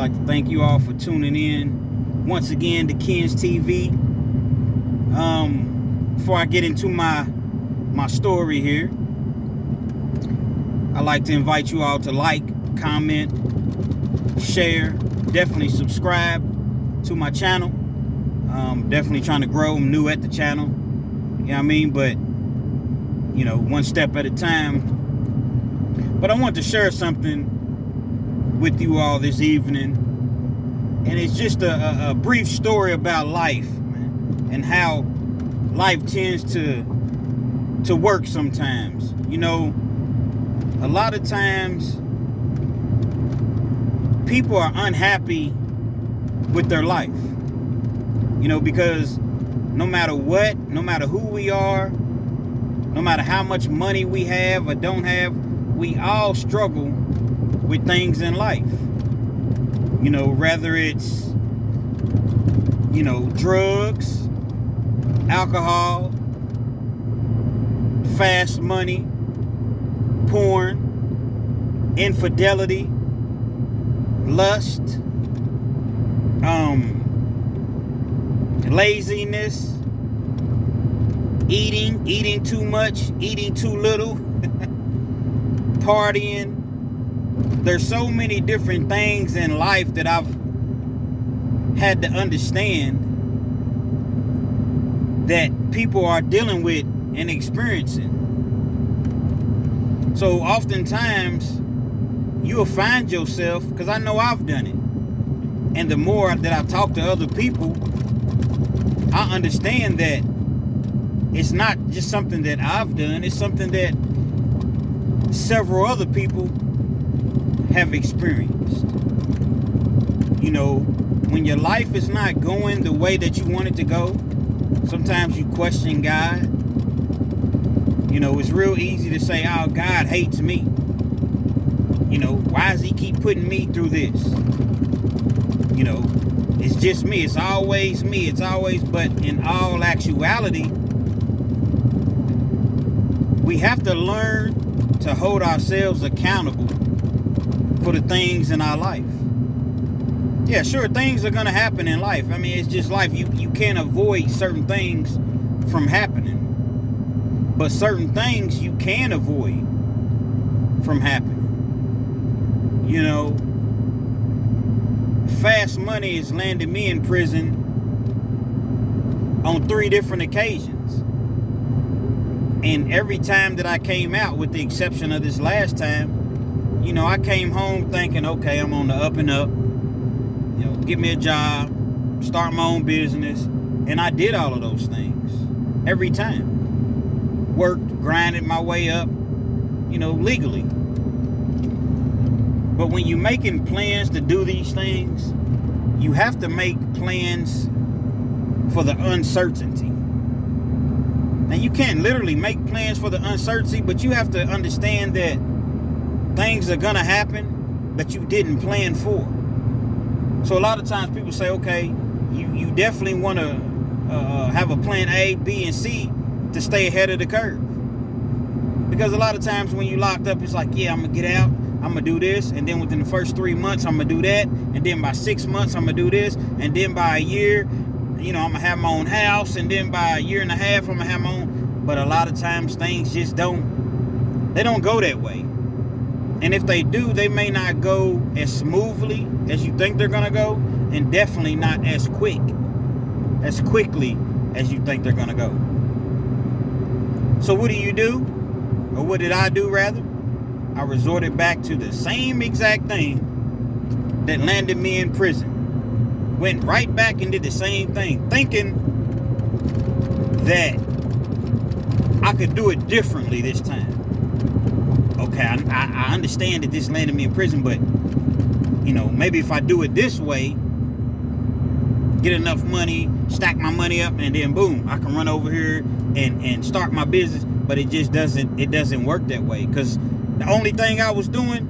like to thank you all for tuning in once again to Ken's TV. Before I get into my story here, I'd like to invite you all to like, comment, share, definitely subscribe to my channel. Definitely trying to grow. I'm new at the channel, you know what I mean, but one step at a time. But I want to share something with you all this evening, and it's just a brief story about life, man, and how life tends to work sometimes. A lot of times people are unhappy with their life, because no matter what, no matter who we are, no matter how much money we have or don't have, we all struggle with things in life. Whether it's, drugs, alcohol, fast money, porn, infidelity, lust, laziness, eating too much, eating too little, partying. There's so many different things in life that I've had to understand that people are dealing with and experiencing. So oftentimes you'll find yourself, because I know I've done it, and the more that I talk to other people, I understand that it's not just something that I've done, it's something that several other people have experienced. When your life is not going the way that you want it to go, sometimes you question God. It's real easy to say, oh, God hates me. Why does he keep putting me through this? It's just me. It's always me. But in all actuality, we have to learn to hold ourselves accountable for the things in our life. Yeah, sure, things are going to happen in life. I mean, it's just life. You can't avoid certain things from happening. But certain things you can avoid from happening. Fast money has landed me in prison on 3 different occasions. And every time that I came out, with the exception of this last time, I came home thinking, okay, I'm on the up and up. Get me a job, start my own business. And I did all of those things every time. Worked, grinded my way up, legally. But when you're making plans to do these things, you have to make plans for the uncertainty. Now, you can't literally make plans for the uncertainty, but you have to understand that things are going to happen that you didn't plan for. So a lot of times people say, okay, you definitely want to have a plan A, B, and C to stay ahead of the curve. Because a lot of times when you locked up, it's like, yeah, I'm going to get out, I'm going to do this, and then within the first 3 months, I'm going to do that, and then by 6 months, I'm going to do this, and then by a year, I'm going to have my own house, and then by a year and a half, I'm going to have my own. But a lot of times things just don't go that way. And if they do, they may not go as smoothly as you think they're going to go, and definitely not as quickly as you think they're going to go. So what do? Or what did I do, rather? I resorted back to the same exact thing that landed me in prison. Went right back and did the same thing, thinking that I could do it differently this time. Okay, I understand that this landed me in prison, but, maybe if I do it this way, get enough money, stack my money up, and then boom, I can run over here and start my business. But it just doesn't work that way, because the only thing I was doing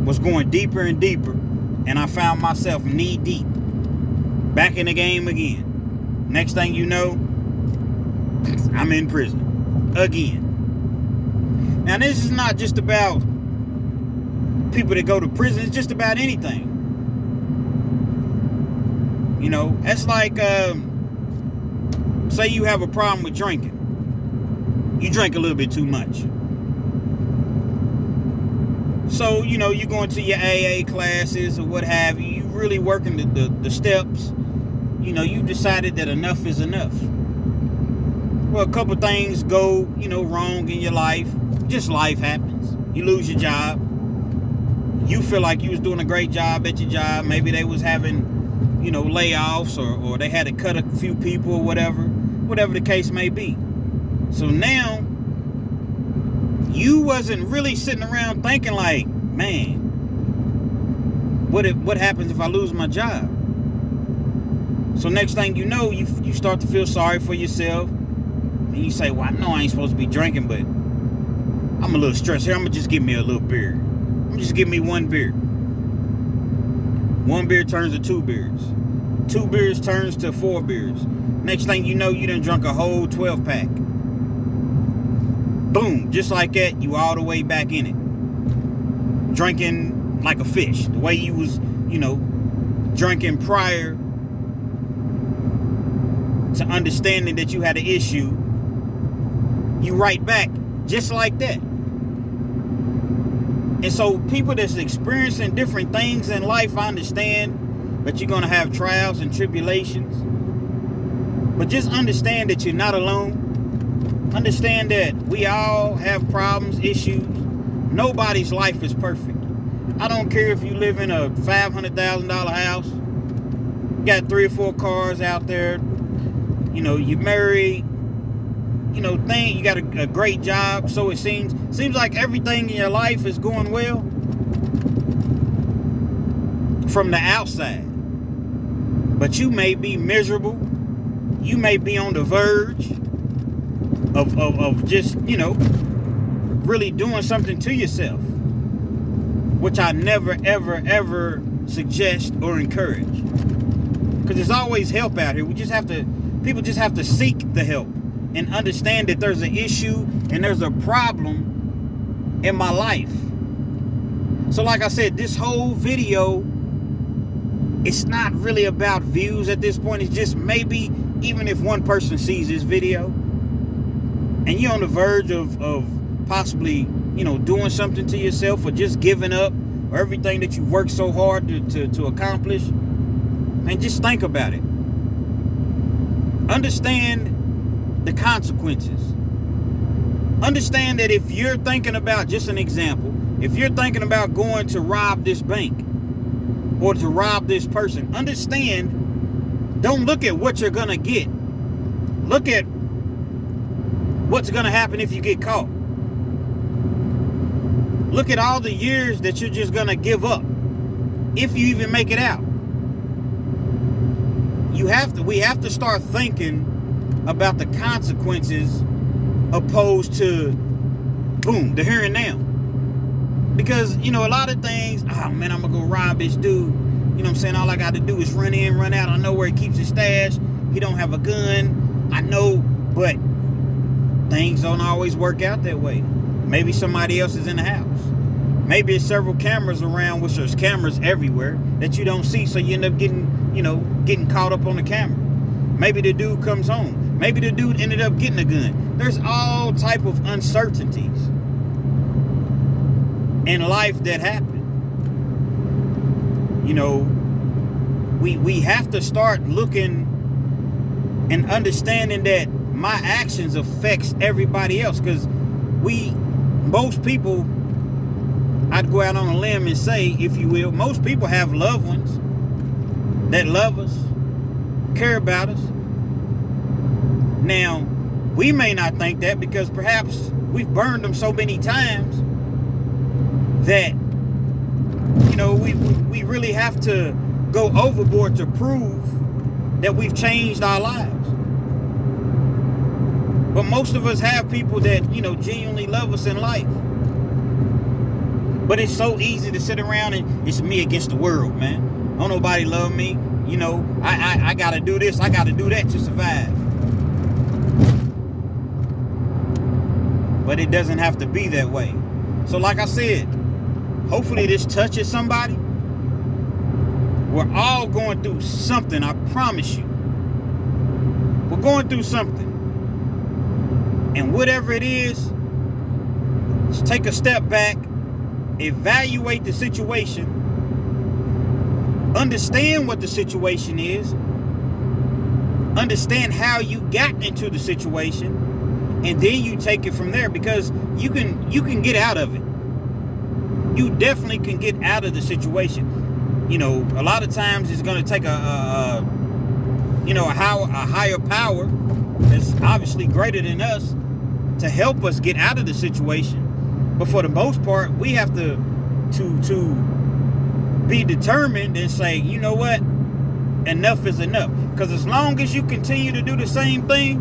was going deeper and deeper, and I found myself knee deep back in the game again. Next thing you know, I'm in prison again. Now, this is not just about people that go to prison. It's just about anything. You know, that's like, say you have a problem with drinking. You drink a little bit too much. So, you know, you go into your AA classes or what have you. You really working the steps. You know, you decided that enough is enough. Well, a couple things go, you know, wrong in your life. Just life happens. You lose your job. You feel like you was doing a great job at your job. Maybe they was having, you know, layoffs or they had to cut a few people or whatever the case may be. So now you wasn't really sitting around thinking like, man, what happens if I lose my job? So next thing you know, you start to feel sorry for yourself. And you say, well, I know I ain't supposed to be drinking, but I'm a little stressed here. I'm going to just give me a little beer. I'm going to just give me one beer. One beer turns to 2 beers. 2 beers turns to 4 beers. Next thing you know, you done drunk a whole 12-pack. Boom, just like that, you all the way back in it. Drinking like a fish. The way you was, you know, drinking prior to understanding that you had an issue, you right back just like that. And so people that's experiencing different things in life, I understand that you're going to have trials and tribulations. But just understand that you're not alone. Understand that we all have problems, issues. Nobody's life is perfect. I don't care if you live in a $500,000 house, got 3 or 4 cars out there, you know, you married, you know, you got a great job. So it seems like everything in your life is going well from the outside. But you may be miserable. You may be on the verge of just, you know, really doing something to yourself, which I never, ever, ever suggest or encourage. Because there's always help out here. People just have to seek the help and understand that there's an issue and there's a problem in my life. So like I said, this whole video, it's not really about views at this point. It's just maybe even if one person sees this video and you're on the verge of possibly, you know, doing something to yourself or just giving up or everything that you worked so hard to accomplish, man, just think about it. Understand the consequences. Understand that if you're thinking about, just an example, if you're thinking about going to rob this bank or to rob this person, understand, don't look at what you're going to get. Look at what's going to happen if you get caught. Look at all the years that you're just going to give up if you even make it out. We have to start thinking about the consequences opposed to, boom, the here and now. Because, you know, a lot of things, oh man, I'm going to go rob this dude. You know what I'm saying? All I got to do is run in, run out. I know where he keeps his stash. He don't have a gun. I know, but things don't always work out that way. Maybe somebody else is in the house. Maybe there's several cameras around, which there's cameras everywhere that you don't see. So you end up getting caught up on the camera. Maybe the dude comes home. Maybe the dude ended up getting a gun. There's all type of uncertainties in life that happen. You know, we have to start looking and understanding that my actions affects everybody else. Because most people, I'd go out on a limb and say, if you will, most people have loved ones that love us, care about us. Now, we may not think that because perhaps we've burned them so many times that, you know, we really have to go overboard to prove that we've changed our lives. But most of us have people that, you know, genuinely love us in life. But it's so easy to sit around and it's me against the world, man. Don't nobody love me. You know, I got to do this, I got to do that to survive. But it doesn't have to be that way. So like I said, hopefully this touches somebody. We're all going through something, I promise you. We're going through something. And whatever it is, just take a step back, evaluate the situation, understand what the situation is, understand how you got into the situation, and then you take it from there, because you can get out of it. You definitely can get out of the situation. You know, a lot of times it's going to take a higher power that's obviously greater than us to help us get out of the situation. But for the most part, we have to be determined and say, you know what, enough is enough. Because as long as you continue to do the same thing,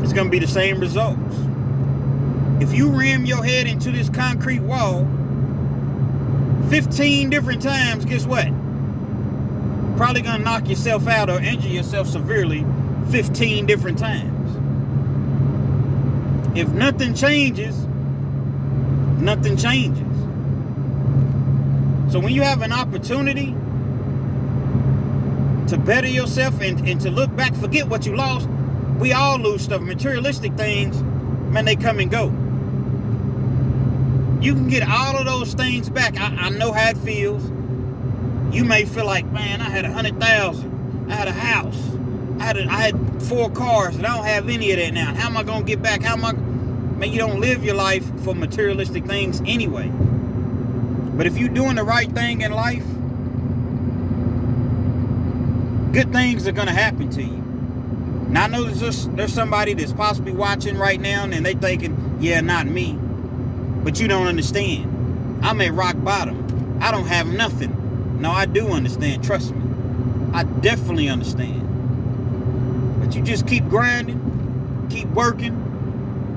it's going to be the same results. If you ram your head into this concrete wall 15 different times, guess what? Probably going to knock yourself out or injure yourself severely 15 different times. If nothing changes, nothing changes. So when you have an opportunity to better yourself and to look back, forget what you lost. We all lose stuff. Materialistic things, man, they come and go. You can get all of those things back. I know how it feels. You may feel like, man, I had 100,000. I had a house. I had 4 cars, and I don't have any of that now. How am I gonna get back? Man, you don't live your life for materialistic things anyway. But if you're doing the right thing in life, good things are gonna happen to you. Now I know there's somebody that's possibly watching right now, and they thinking, yeah, not me. But you don't understand. I'm at rock bottom. I don't have nothing. No, I do understand. Trust me. I definitely understand. But you just keep grinding, keep working,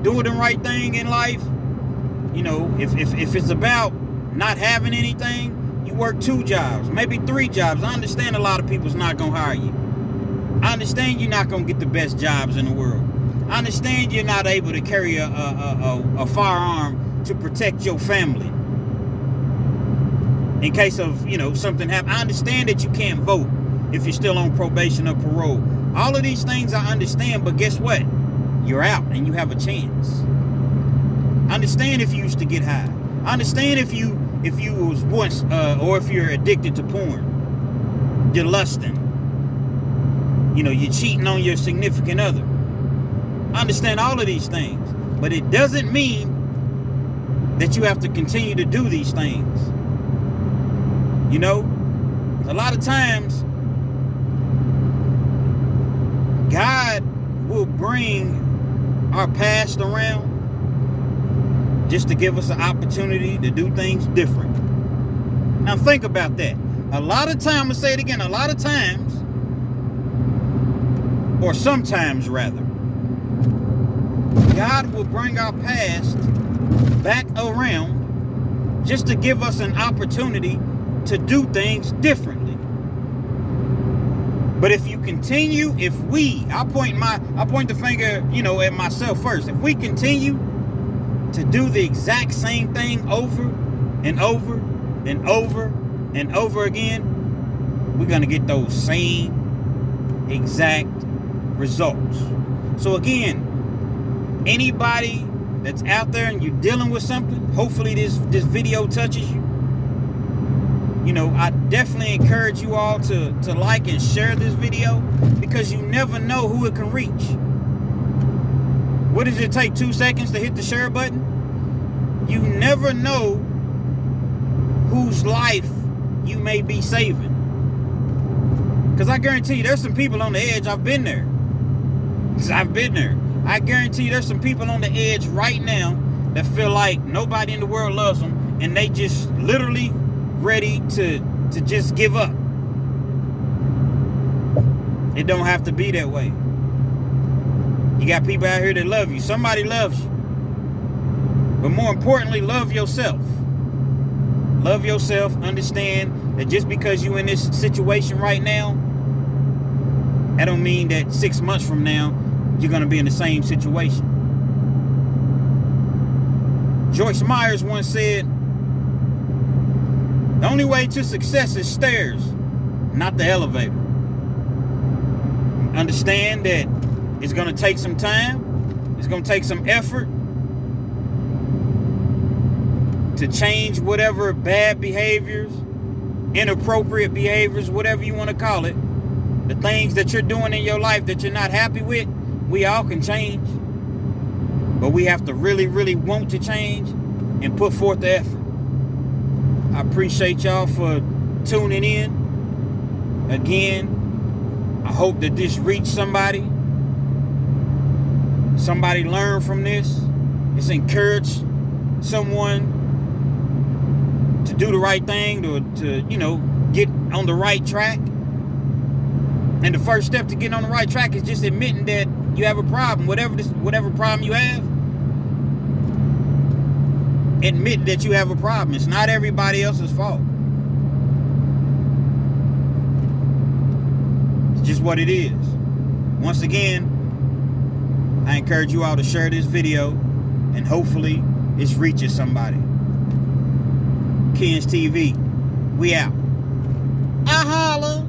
doing the right thing in life. You know, if it's about not having anything, you work 2 jobs, maybe 3 jobs. I understand a lot of people's not going to hire you. I understand you're not going to get the best jobs in the world. I understand you're not able to carry a firearm to protect your family in case of, you know, something happen. I understand that you can't vote if you're still on probation or parole. All of these things I understand, but guess what? You're out and you have a chance. I understand if you used to get high. I understand if you was once or if you're addicted to porn. You're lusting. You know, you're cheating on your significant other. I understand all of these things, but it doesn't mean that you have to continue to do these things. You know, a lot of times God will bring our past around just to give us an opportunity to do things different. Now think about that. A lot of times, I'm gonna say it again, a lot of times, or sometimes rather, God will bring our past back around just to give us an opportunity to do things differently. But if you continue, I point the finger, you know, at myself first. If we continue to do the exact same thing over and over and over and over again, we're gonna get those same exact results. So again, anybody that's out there and you're dealing with something, hopefully this video touches you. You know, I definitely encourage you all to like and share this video, because you never know who it can reach. What does it take? 2 seconds to hit the share button? You never know whose life you may be saving. Because I guarantee you, there's some people on the edge. I've been there. I guarantee you there's some people on the edge right now that feel like nobody in the world loves them, and they just literally ready to just give up. It don't have to be that way. You got people out here that love you. Somebody loves you. But more importantly, love yourself. Love yourself. Understand that just because you're in this situation right now, that don't mean that 6 months from now you're going to be in the same situation. Joyce Myers once said, the only way to success is stairs, not the elevator. Understand that it's going to take some time. It's going to take some effort to change whatever bad behaviors, inappropriate behaviors, whatever you want to call it. The things that you're doing in your life that you're not happy with, we all can change. But we have to really, really want to change and put forth the effort. I appreciate y'all for tuning in. Again, I hope that this reached somebody. Somebody learned from this. It's encouraged someone to do the right thing, to get on the right track. And the first step to getting on the right track is just admitting that you have a problem, whatever problem you have. Admit that you have a problem. It's not everybody else's fault. It's just what it is. Once again, I encourage you all to share this video, and hopefully it reaches somebody. Ken's TV, we out. I holla.